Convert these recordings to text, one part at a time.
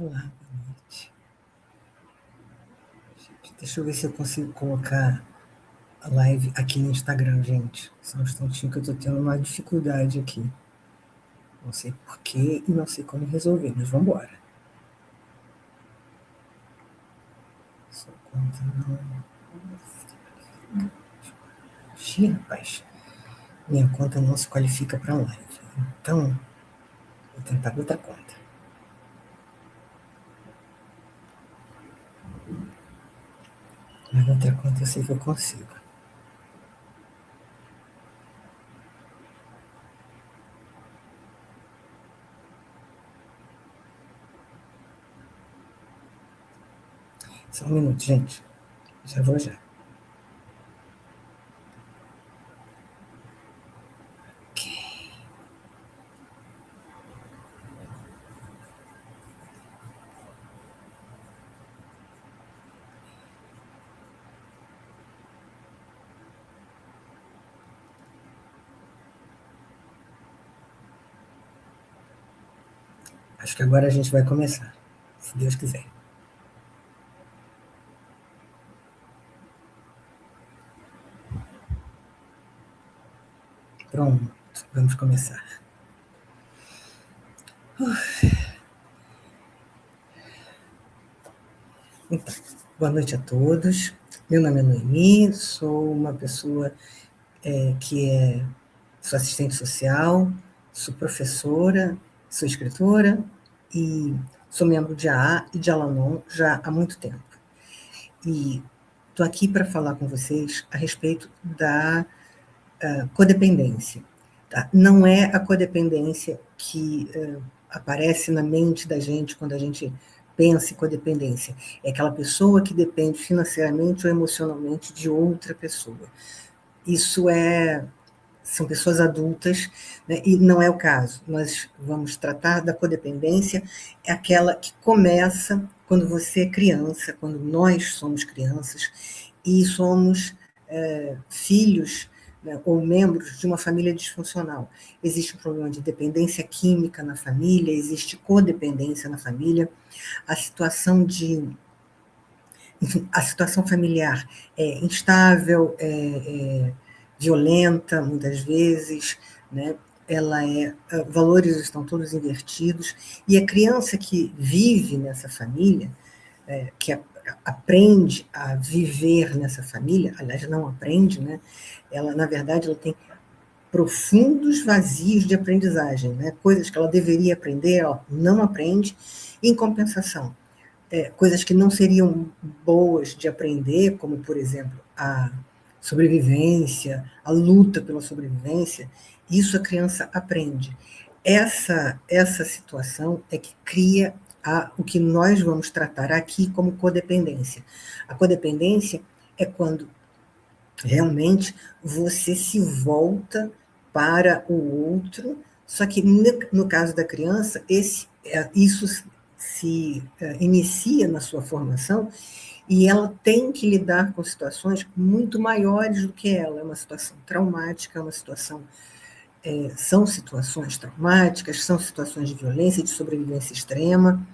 Olá, boa noite. Deixa eu ver se eu consigo colocar a live aqui no Instagram, gente. Só um instantinho que eu tô tendo uma dificuldade aqui. Não sei porquê e não sei como resolver, mas vamos embora. Sua conta não... Ixi, rapaz. Minha conta não se qualifica para live. Então, vou tentar outra conta. Mas outra conta eu sei que eu consigo. Só um minuto, gente. Já vou já. Acho que agora a gente vai começar, se Deus quiser. Pronto, vamos começar. Então, boa noite a todos. Meu nome é Noemi, sou uma pessoa sou assistente social, sou professora, sou escritora e sou membro de AA e de Alanon já há muito tempo. E estou aqui para falar com vocês a respeito da codependência. Tá? Não é a codependência que aparece na mente da gente quando a gente pensa em codependência. É aquela pessoa que depende financeiramente ou emocionalmente de outra pessoa. Isso são pessoas adultas, né, e não é o caso. Nós vamos tratar da codependência, é aquela que começa quando você é criança, quando nós somos crianças e somos filhos, né, ou membros de uma família disfuncional. Existe um problema de dependência química na família, existe codependência na família, a situação enfim, a situação familiar é instável, violenta, muitas vezes, né? Valores estão todos invertidos, e a criança que vive nessa família, que aprende a viver nessa família, aliás, não aprende, né? Ela, na verdade, ela tem profundos vazios de aprendizagem, né? Coisas que ela deveria aprender, ela não aprende, e, em compensação, coisas que não seriam boas de aprender, como, por exemplo, a sobrevivência, a luta pela sobrevivência, isso a criança aprende. Essa situação é que cria o que nós vamos tratar aqui como codependência. A codependência é quando realmente você se volta para o outro, só que no caso da criança, isso se inicia na sua formação e ela tem que lidar com situações muito maiores do que ela. É uma situação traumática, é uma situação, são situações traumáticas, são situações de violência e de sobrevivência extrema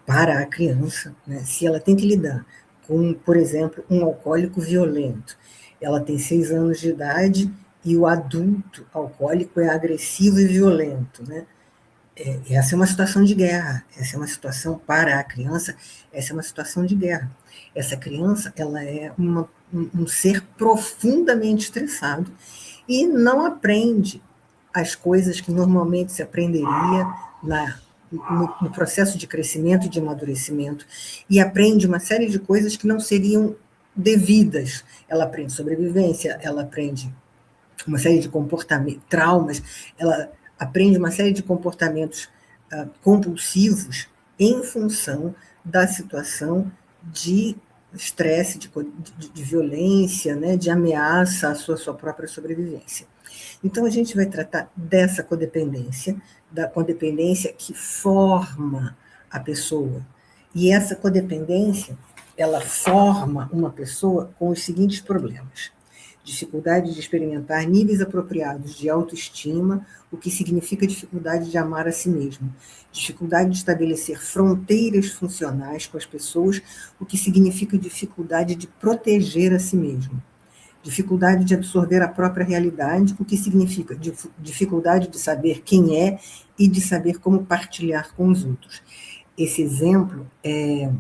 para a criança, né? Se ela tem que lidar com, por exemplo, um alcoólico violento, ela tem 6 anos de idade e o adulto alcoólico é agressivo e violento, né? Essa é uma situação de guerra, essa é uma situação para a criança, essa é uma situação de guerra. Essa criança, ela é um ser profundamente estressado e não aprende as coisas que normalmente se aprenderia no processo de crescimento e de amadurecimento, e aprende uma série de coisas que não seriam devidas. Ela aprende sobrevivência, ela aprende uma série de comportamentos, traumas, ela aprende uma série de comportamentos compulsivos em função da situação de estresse, de violência, né, de ameaça à sua própria sobrevivência. Então, a gente vai tratar dessa codependência, da codependência que forma a pessoa. E essa codependência, ela forma uma pessoa com os seguintes problemas. dificuldade de experimentar níveis apropriados de autoestima, o que significa dificuldade de amar a si mesmo, dificuldade de estabelecer fronteiras funcionais com as pessoas, o que significa dificuldade de proteger a si mesmo, dificuldade de absorver a própria realidade, o que significa dificuldade de saber quem é e de saber como partilhar com os outros. Esse exemplo é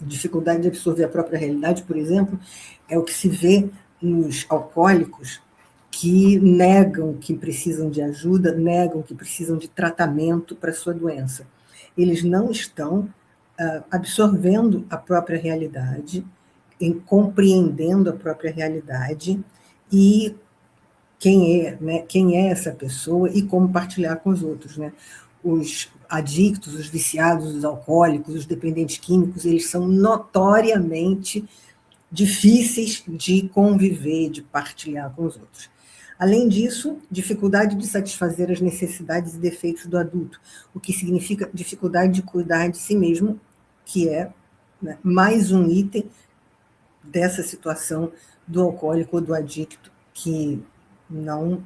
dificuldade de absorver a própria realidade, por exemplo, é o que se vê nos alcoólicos que negam que precisam de ajuda, negam que precisam de tratamento para a sua doença. Eles não estão absorvendo a própria realidade, compreendendo a própria realidade e quem é essa pessoa e como partilhar com os outros, né? Os adictos, os viciados, os alcoólicos, os dependentes químicos, eles são notoriamente difíceis de conviver, de partilhar com os outros. Além disso, dificuldade de satisfazer as necessidades e defeitos do adulto, o que significa dificuldade de cuidar de si mesmo, que é, né, mais um item dessa situação do alcoólico ou do adicto que não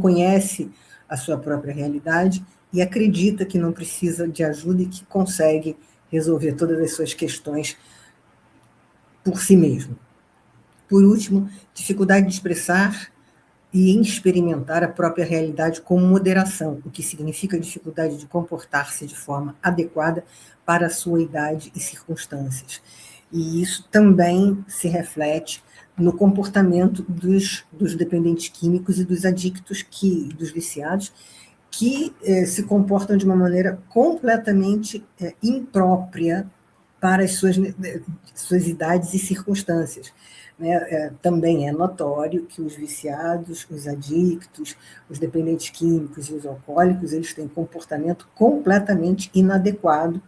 conhece a sua própria realidade e acredita que não precisa de ajuda e que consegue resolver todas as suas questões por si mesmo. Por último, dificuldade de expressar e experimentar a própria realidade com moderação, o que significa dificuldade de comportar-se de forma adequada para a sua idade e circunstâncias. E isso também se reflete no comportamento dos dependentes químicos e dos adictos, dos viciados, que se comportam de uma maneira completamente imprópria para as suas idades e circunstâncias. Né? Também é notório que os viciados, os adictos, os dependentes químicos e os alcoólicos, eles têm comportamento completamente inadequado,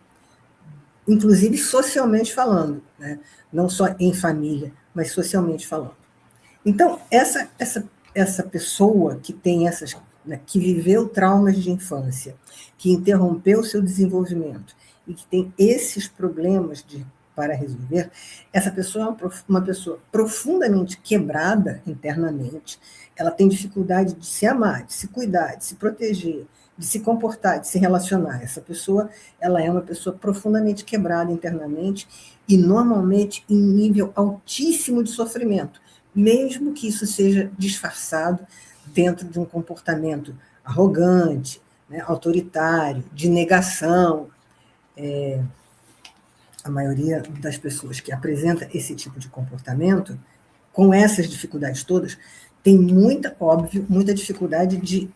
inclusive socialmente falando, né? Não só em família, mas socialmente falando. Então, essa pessoa que tem essas, né, que viveu traumas de infância, que interrompeu seu desenvolvimento e que tem esses problemas para resolver, essa pessoa é uma pessoa profundamente quebrada internamente, ela tem dificuldade de se amar, de se cuidar, de se proteger, de se comportar, de se relacionar. Essa pessoa, ela é uma pessoa profundamente quebrada internamente e normalmente em nível altíssimo de sofrimento, mesmo que isso seja disfarçado dentro de um comportamento arrogante, né, autoritário, de negação. A maioria das pessoas que apresenta esse tipo de comportamento, com essas dificuldades todas, tem muita dificuldade de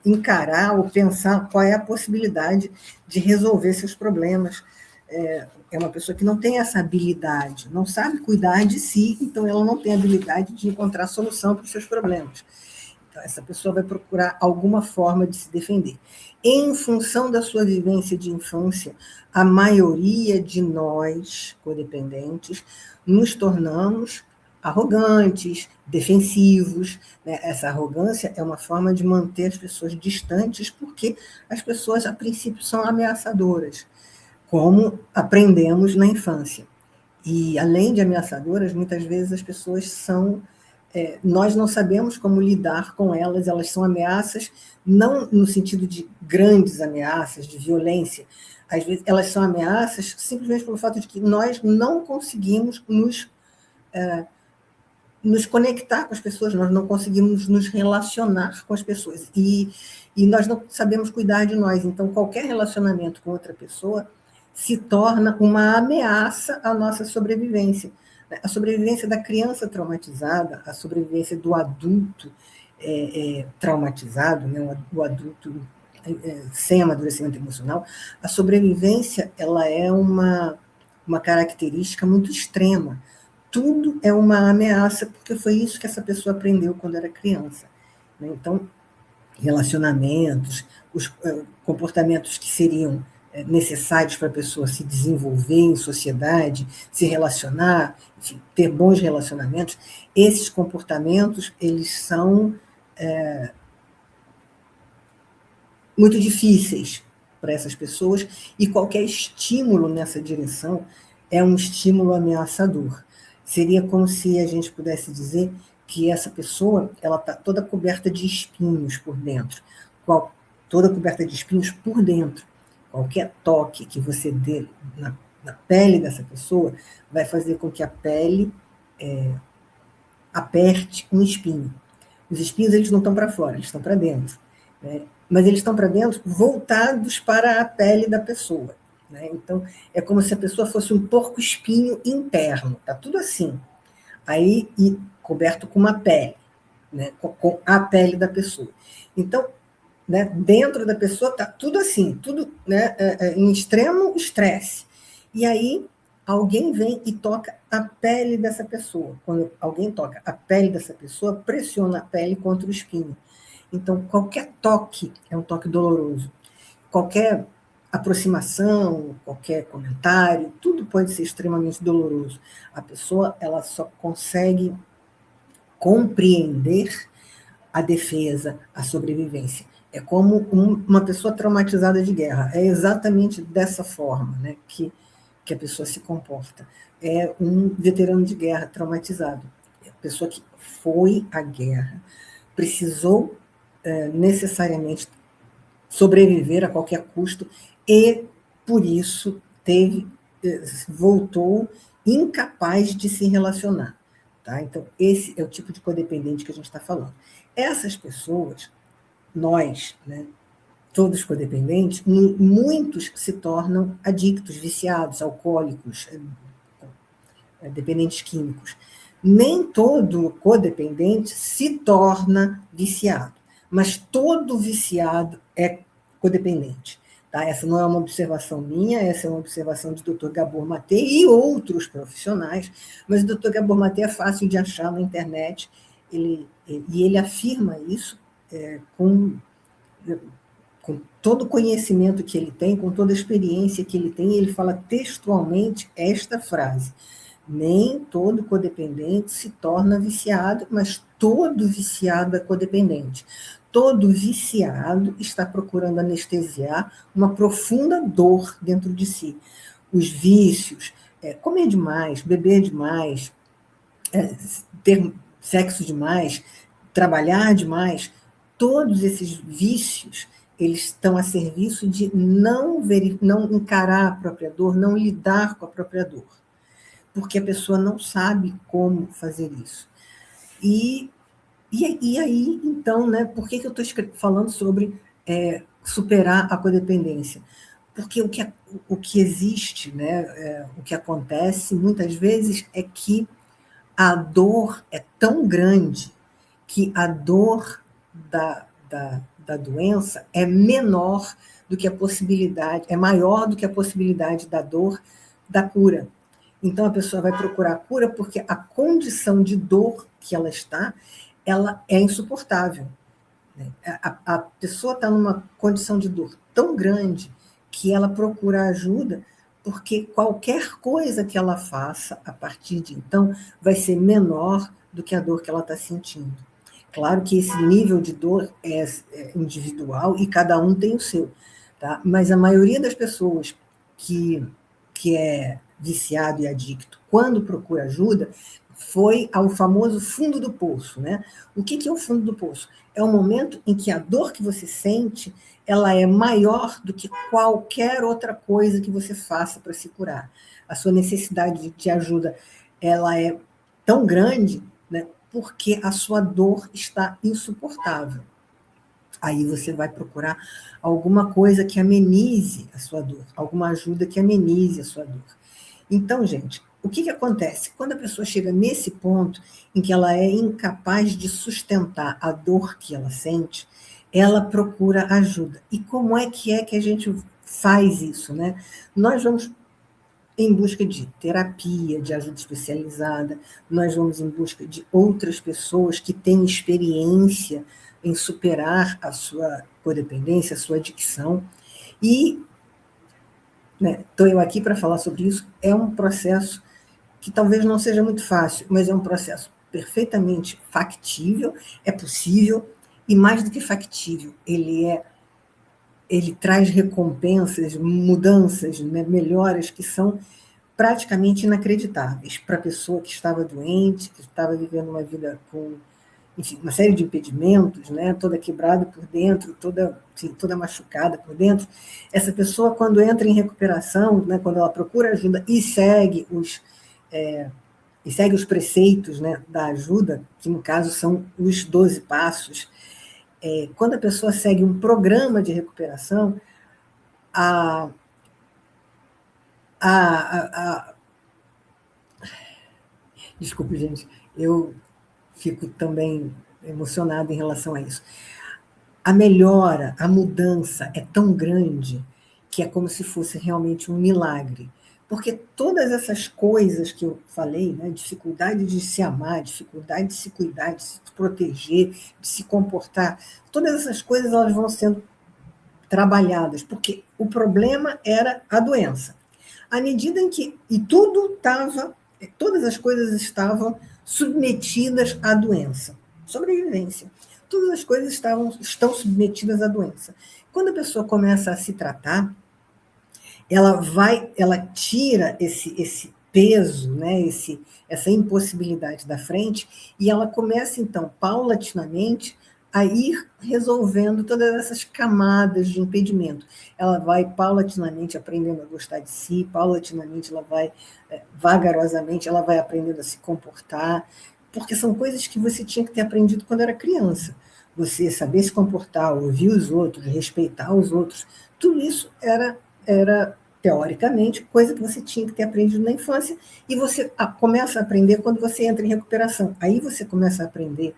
encarar ou pensar qual é a possibilidade de resolver seus problemas. É uma pessoa que não tem essa habilidade, não sabe cuidar de si, então ela não tem habilidade de encontrar solução para os seus problemas. Então, essa pessoa vai procurar alguma forma de se defender. Em função da sua vivência de infância, a maioria de nós, codependentes, nos tornamos arrogantes, defensivos, né? Essa arrogância é uma forma de manter as pessoas distantes, porque as pessoas, a princípio, são ameaçadoras, como aprendemos na infância. E, além de ameaçadoras, muitas vezes as pessoas são... nós não sabemos como lidar com elas, elas são ameaças, não no sentido de grandes ameaças, de violência, às vezes elas são ameaças simplesmente pelo fato de que nós não conseguimos nos conectar com as pessoas, nós não conseguimos nos relacionar com as pessoas, e nós não sabemos cuidar de nós, então qualquer relacionamento com outra pessoa se torna uma ameaça à nossa sobrevivência. A sobrevivência da criança traumatizada, a sobrevivência do adulto traumatizado, né, o adulto sem amadurecimento emocional, a sobrevivência ela é uma característica muito extrema. Tudo é uma ameaça, porque foi isso que essa pessoa aprendeu quando era criança. Né? Então, relacionamentos, os comportamentos que seriam necessários para a pessoa se desenvolver em sociedade, se relacionar, enfim, ter bons relacionamentos, esses comportamentos, eles são muito difíceis para essas pessoas, e qualquer estímulo nessa direção é um estímulo ameaçador. Seria como se a gente pudesse dizer que essa pessoa ela está toda coberta de espinhos por dentro, toda coberta de espinhos por dentro. Qualquer toque que você dê na pele dessa pessoa vai fazer com que a pele aperte um espinho. Os espinhos eles não estão para fora, eles estão para dentro, né? Mas eles estão para dentro voltados para a pele da pessoa, né? Então, é como se a pessoa fosse um porco-espinho interno, tá tudo assim. Aí, e coberto com uma pele, né? Com a pele da pessoa. Então, né, dentro da pessoa está tudo assim, tudo, né, em extremo estresse. E aí, alguém vem e toca a pele dessa pessoa. Quando alguém toca a pele dessa pessoa, pressiona a pele contra o espinho. Então, qualquer toque é um toque doloroso. Qualquer aproximação, qualquer comentário, tudo pode ser extremamente doloroso. A pessoa ela só consegue compreender a defesa, a sobrevivência. É como uma pessoa traumatizada de guerra. É exatamente dessa forma, né, que a pessoa se comporta. É um veterano de guerra traumatizado. É a pessoa que foi à guerra, precisou necessariamente sobreviver a qualquer custo e, por isso, voltou incapaz de se relacionar. Tá? Então, esse é o tipo de codependente que a gente está falando. Essas pessoas, nós, né, todos codependentes, muitos se tornam adictos, viciados, alcoólicos, dependentes químicos. Nem todo codependente se torna viciado, mas todo viciado é codependente. Tá? Essa não é uma observação minha, essa é uma observação do Dr. Gabor Maté e outros profissionais, mas o Dr. Gabor Maté é fácil de achar na internet, e ele afirma isso com todo o conhecimento que ele tem, com toda a experiência que ele tem, ele fala textualmente esta frase: nem todo codependente se torna viciado, mas todo viciado é codependente. Todo viciado está procurando anestesiar uma profunda dor dentro de si. Os vícios, comer demais, beber demais, ter sexo demais, trabalhar demais, todos esses vícios, eles estão a serviço de não encarar a própria dor, não lidar com a própria dor, porque a pessoa não sabe como fazer isso. E aí, então, né, por que eu estou falando sobre superar a codependência? Porque o que existe, né, o que acontece muitas vezes é que a dor é tão grande que a dor da doença é menor do que a possibilidade, é maior do que a possibilidade da dor da cura. Então a pessoa vai procurar a cura porque a condição de dor que ela é insuportável. A pessoa está numa condição de dor tão grande que ela procura ajuda porque qualquer coisa que ela faça a partir de então vai ser menor do que a dor que ela está sentindo. Claro que esse nível de dor é individual e cada um tem o seu, tá? Mas a maioria das pessoas que é viciado e adicto, quando procura ajuda, foi ao famoso fundo do poço, né? O que é o fundo do poço? É o momento em que a dor que você sente, ela é maior do que qualquer outra coisa que você faça para se curar. A sua necessidade de ajuda, ela é tão grande, né? Porque a sua dor está insuportável. Aí você vai procurar alguma coisa que amenize a sua dor, alguma ajuda que amenize a sua dor. Então, gente, o que acontece? Quando a pessoa chega nesse ponto em que ela é incapaz de sustentar a dor que ela sente, ela procura ajuda. E como é que a gente faz isso, né? Nós vamos em busca de terapia, de ajuda especializada, nós vamos em busca de outras pessoas que têm experiência em superar a sua codependência, a sua adicção. E estou eu aqui para falar sobre isso. É um processo que talvez não seja muito fácil, mas é um processo perfeitamente factível, é possível, e mais do que factível, ele traz recompensas, mudanças, né, melhoras que são praticamente inacreditáveis para a pessoa que estava doente, que estava vivendo uma vida com, enfim, uma série de impedimentos, né, toda quebrada por dentro, toda, enfim, toda machucada por dentro. Essa pessoa, quando entra em recuperação, né, quando ela procura ajuda e segue os preceitos, né, da ajuda, que no caso são os 12 passos, quando a pessoa segue um programa de recuperação, a, a, desculpe, gente, eu fico também emocionada em relação a isso. A melhora, a mudança é tão grande que é como se fosse realmente um milagre. Porque todas essas coisas que eu falei, né, dificuldade de se amar, dificuldade de se cuidar, de se proteger, de se comportar, todas essas coisas elas vão sendo trabalhadas, porque o problema era a doença. À medida em que. E tudo estava. Todas as coisas estavam submetidas à doença. Sobrevivência. Todas as coisas estão submetidas à doença. Quando a pessoa começa a se tratar, ela tira esse peso, né, essa impossibilidade da frente, e ela começa, então, paulatinamente, a ir resolvendo todas essas camadas de impedimento. Ela vai paulatinamente aprendendo a gostar de si, paulatinamente ela vai, vagarosamente, ela vai aprendendo a se comportar, porque são coisas que você tinha que ter aprendido quando era criança. Você saber se comportar, ouvir os outros, respeitar os outros, tudo isso era teoricamente, coisa que você tinha que ter aprendido na infância, e você começa a aprender quando você entra em recuperação. Aí você começa a aprender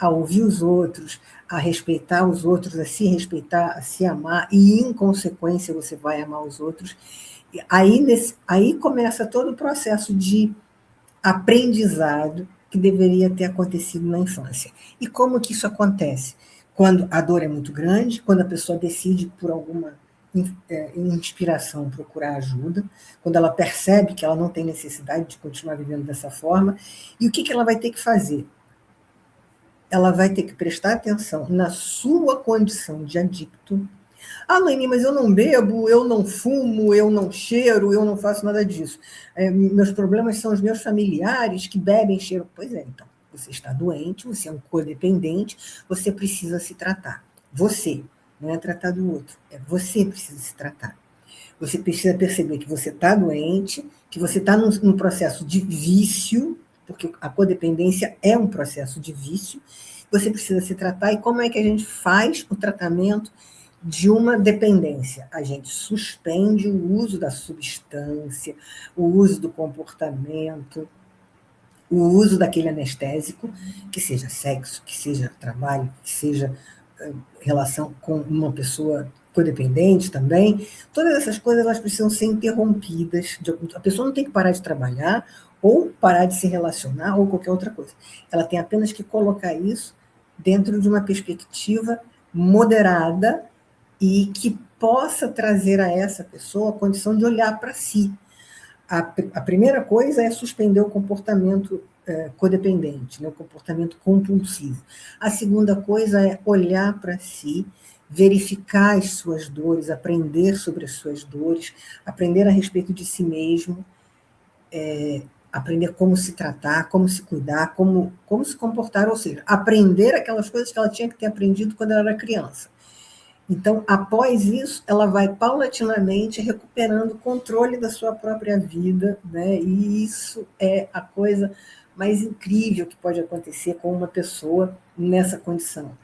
a ouvir os outros, a respeitar os outros, a se respeitar, a se amar, e, em consequência, você vai amar os outros. Aí começa todo o processo de aprendizado que deveria ter acontecido na infância. E como que isso acontece? Quando a dor é muito grande, quando a pessoa decide por alguma inspiração procurar ajuda, quando ela percebe que ela não tem necessidade de continuar vivendo dessa forma, e o que ela vai ter que fazer? Ela vai ter que prestar atenção na sua condição de adicto. Ah, Laine, mas eu não bebo, eu não fumo, eu não cheiro, eu não faço nada disso. Meus problemas são os meus familiares que bebem, cheiram. Pois é, então, você está doente, você é um codependente, você precisa se tratar. Você, não é tratar do outro, é você precisa se tratar. Você precisa perceber que você está doente, que você está num processo de vício, porque a codependência é um processo de vício, você precisa se tratar. E como é que a gente faz o tratamento de uma dependência? A gente suspende o uso da substância, o uso do comportamento, o uso daquele anestésico, que seja sexo, que seja trabalho, que seja relação com uma pessoa codependente também. Todas essas coisas elas precisam ser interrompidas. A pessoa não tem que parar de trabalhar ou parar de se relacionar ou qualquer outra coisa. Ela tem apenas que colocar isso dentro de uma perspectiva moderada e que possa trazer a essa pessoa a condição de olhar para si. A primeira coisa é suspender o comportamento codependente, né, o comportamento compulsivo. A segunda coisa é olhar para si, verificar as suas dores, aprender sobre as suas dores, aprender a respeito de si mesmo, aprender como se tratar, como se cuidar, como se comportar, ou seja, aprender aquelas coisas que ela tinha que ter aprendido quando ela era criança. Então, após isso, ela vai paulatinamente recuperando o controle da sua própria vida, né? E isso é a coisa mais incrível que pode acontecer com uma pessoa nessa condição,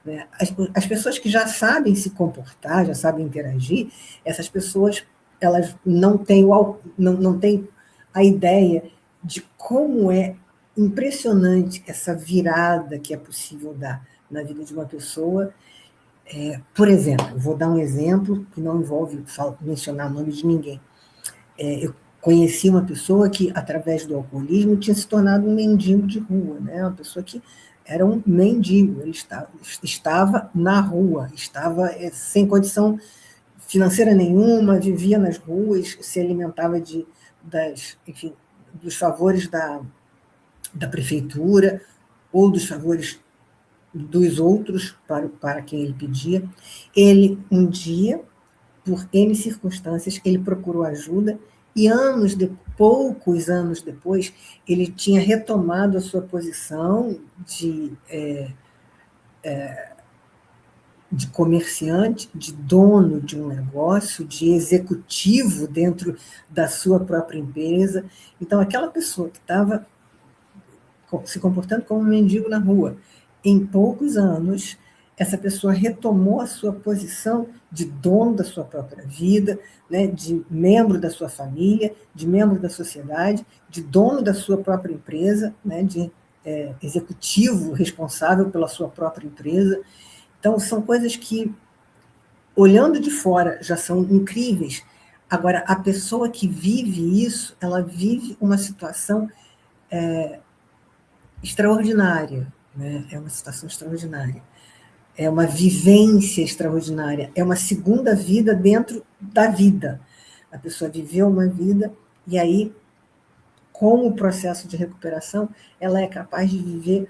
né? As pessoas que já sabem se comportar, já sabem interagir, essas pessoas elas não têm a ideia de como é impressionante essa virada que é possível dar na vida de uma pessoa. Por exemplo, vou dar um exemplo que não envolve mencionar o nome de ninguém. Eu conheci uma pessoa que, através do alcoolismo, tinha se tornado um mendigo de rua, né? Uma pessoa que era um mendigo, ele estava na rua, estava sem condição financeira nenhuma, vivia nas ruas, se alimentava enfim, dos favores da prefeitura ou dos favores dos outros para quem ele pedia. Ele, um dia, por N circunstâncias, ele procurou ajuda e poucos anos depois, ele tinha retomado a sua posição de comerciante, de dono de um negócio, de executivo dentro da sua própria empresa. Então, aquela pessoa que estava se comportando como um mendigo na rua, em poucos anos, essa pessoa retomou a sua posição de dono da sua própria vida, né, de membro da sua família, de membro da sociedade, de dono da sua própria empresa, né, de executivo responsável pela sua própria empresa. Então, são coisas que, olhando de fora, já são incríveis. Agora, a pessoa que vive isso, ela vive uma situação extraordinária, né? É uma situação extraordinária. É uma vivência extraordinária. É uma segunda vida dentro da vida. A pessoa viveu uma vida e aí, com o processo de recuperação, ela é capaz de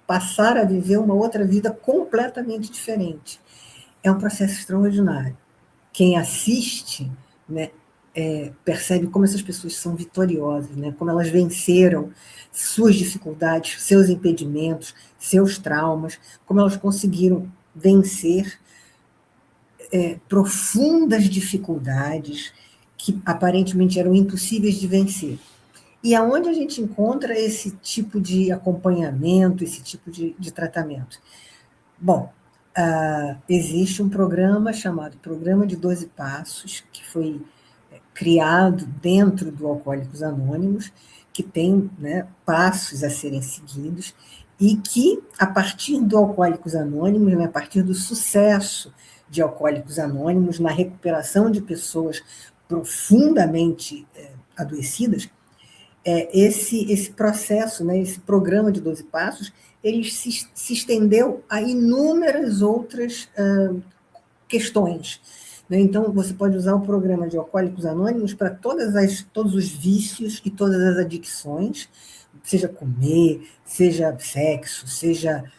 passar a viver uma outra vida completamente diferente. É um processo extraordinário. Quem assiste, né, percebe como essas pessoas são vitoriosas, né, como elas venceram suas dificuldades, seus impedimentos, seus traumas, como elas conseguiram vencer profundas dificuldades que aparentemente eram impossíveis de vencer. E aonde a gente encontra esse tipo de acompanhamento, esse tipo de tratamento? Bom, existe um programa chamado Programa de 12 Passos, que foi criado dentro do Alcoólicos Anônimos, que tem, né, passos a serem seguidos, e que, a partir do Alcoólicos Anônimos, né, a partir do sucesso de Alcoólicos Anônimos na recuperação de pessoas profundamente adoecidas, esse processo, né, esse programa de 12 passos, ele se estendeu a inúmeras outras questões. Né? Então, você pode usar o programa de Alcoólicos Anônimos para todos os vícios e todas as adicções, seja comer, seja sexo, seja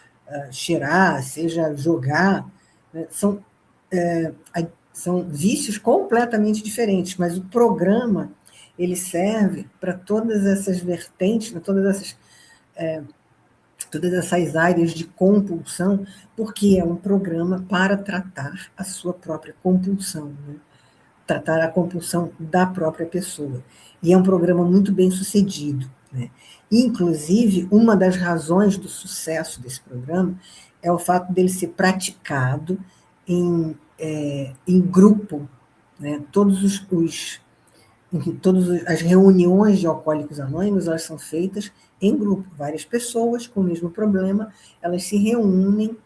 cheirar, seja jogar. Né? São vícios completamente diferentes, mas o programa ele serve para todas essas vertentes, para todas essas áreas de compulsão, porque é um programa para tratar a sua própria compulsão, né? Tratar a compulsão da própria pessoa. E é um programa muito bem sucedido, né? Inclusive, uma das razões do sucesso desse programa é o fato dele ser praticado em grupo, né? Todas as reuniões de Alcoólicos Anônimos, elas são feitas em grupo. Várias pessoas com o mesmo problema, elas se reúnem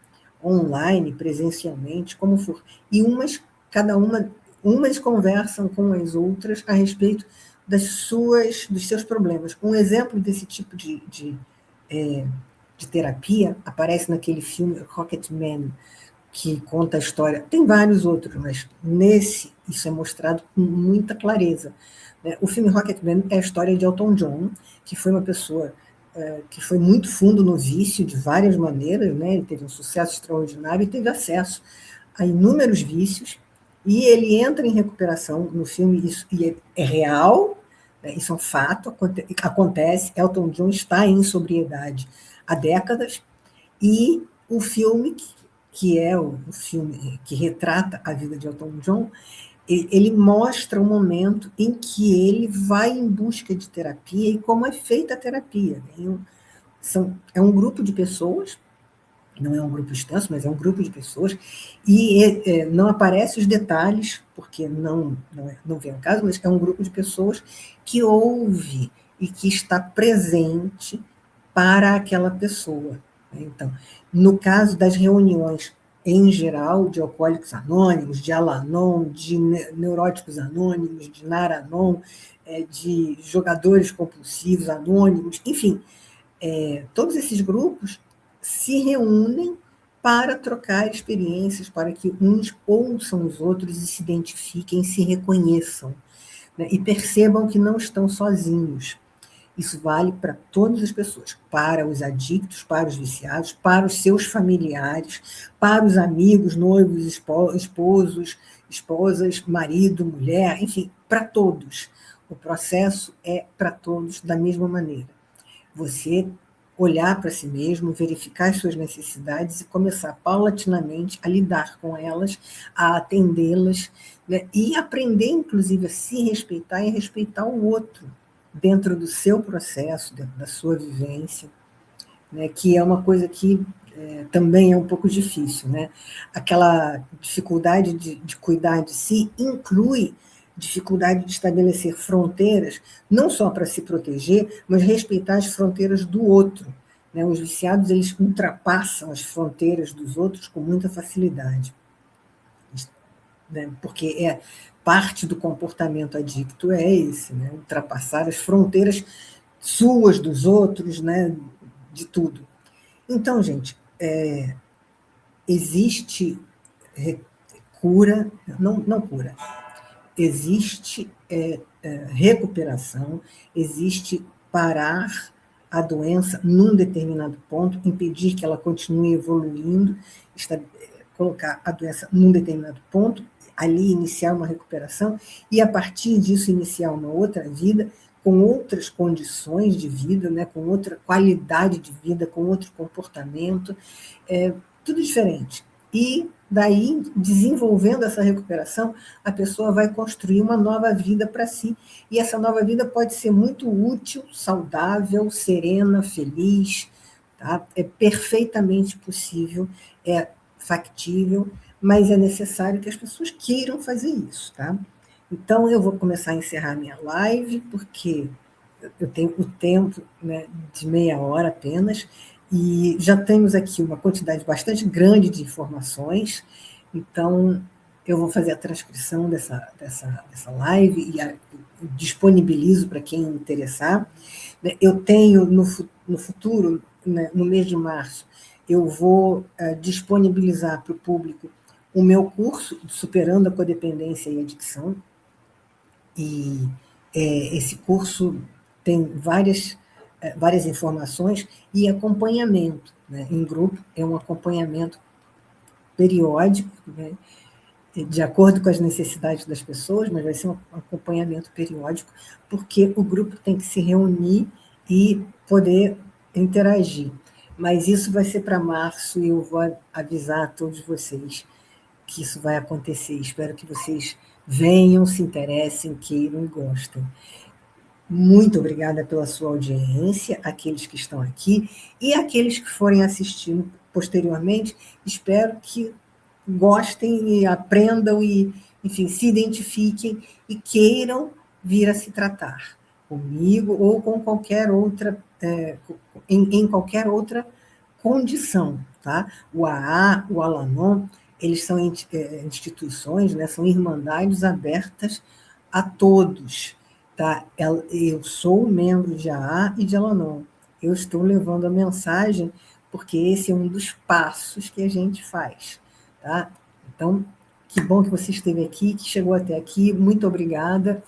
online, presencialmente, como for. E umas conversam com as outras a respeito dos seus problemas. Um exemplo desse tipo de terapia aparece naquele filme Rocketman, que conta a história. Tem vários outros, mas nesse isso é mostrado com muita clareza. O filme Rocketman é a história de Elton John, que foi uma pessoa que foi muito fundo no vício de várias maneiras, né? Ele teve um sucesso extraordinário e teve acesso a inúmeros vícios, e ele entra em recuperação no filme, isso e é real, né? Isso é um fato, acontece, Elton John está em sobriedade há décadas, e o filme que é o filme que retrata a vida de Elton John, ele mostra o momento em que ele vai em busca de terapia e como é feita a terapia. É um grupo de pessoas, não é um grupo extenso, mas é um grupo de pessoas, e não aparecem os detalhes, porque não vem ao caso, mas é um grupo de pessoas que ouve e que está presente para aquela pessoa. Então, no caso das reuniões em geral, de Alcoólicos Anônimos, de Al-Anon, de Neuróticos Anônimos, de Nar-Anon, de jogadores compulsivos anônimos, enfim, todos esses grupos se reúnem para trocar experiências, para que uns ouçam os outros e se identifiquem, se reconheçam, né, e percebam que não estão sozinhos. Isso vale para todas as pessoas, para os adictos, para os viciados, para os seus familiares, para os amigos, noivos, esposos, esposas, marido, mulher, enfim, para todos. o processo é para todos da mesma maneira. Você olhar para si mesmo, verificar as suas necessidades e começar paulatinamente a lidar com elas, a atendê-las, né? E aprender, inclusive, a se respeitar e respeitar o outro dentro do seu processo, dentro da sua vivência, né? Que é uma coisa que também é um pouco difícil, né? Aquela dificuldade de cuidar de si inclui dificuldade de estabelecer fronteiras, não só para se proteger, mas respeitar as fronteiras do outro, né? Os viciados, eles ultrapassam as fronteiras dos outros com muita facilidade, né? Porque parte do comportamento adicto é esse, né? Ultrapassar as fronteiras suas, dos outros, né? De tudo. Então, gente, existe cura, não cura, existe recuperação, existe parar a doença num determinado ponto, impedir que ela continue evoluindo, colocar a doença num determinado ponto, ali iniciar uma recuperação, e a partir disso iniciar uma outra vida, com outras condições de vida, né, com outra qualidade de vida, com outro comportamento, tudo diferente. E daí, desenvolvendo essa recuperação, a pessoa vai construir uma nova vida para si. E essa nova vida pode ser muito útil, saudável, serena, feliz. Tá? É perfeitamente possível, é factível, mas é necessário que as pessoas queiram fazer isso. Tá? Então, eu vou começar a encerrar minha live, porque eu tenho o tempo, né, de meia hora apenas, e já temos aqui uma quantidade bastante grande de informações, então eu vou fazer a transcrição dessa live e disponibilizo para quem interessar. Eu tenho no futuro, né, no mês de março, eu vou disponibilizar para o público o meu curso Superando a Codependência e Adicção, e esse curso tem várias informações e acompanhamento, né, em grupo, é um acompanhamento periódico, né, de acordo com as necessidades das pessoas, mas vai ser um acompanhamento periódico, porque o grupo tem que se reunir e poder interagir. Mas isso vai ser para março e eu vou avisar a todos vocês que isso vai acontecer. Espero que vocês venham, se interessem, queiram e gostem. Muito obrigada pela sua audiência, aqueles que estão aqui e aqueles que forem assistindo posteriormente. Espero que gostem e aprendam e, enfim, se identifiquem e queiram vir a se tratar comigo ou com qualquer outra, em qualquer outra condição, tá? O AA, o Al-Anon, eles são instituições, né, são irmandades abertas a todos, tá? Eu sou membro de AA e de Al-Anon. Eu estou levando a mensagem porque esse é um dos passos que a gente faz, tá? Então, que bom que você esteve aqui, que chegou até aqui. Muito obrigada.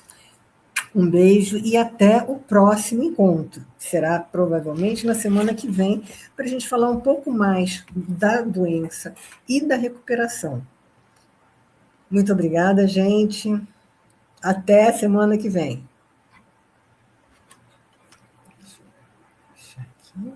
Um beijo e até o próximo encontro. Será provavelmente na semana que vem, para a gente falar um pouco mais da doença e da recuperação. Muito obrigada, gente. Até a semana que vem. Deixa eu fechar aqui.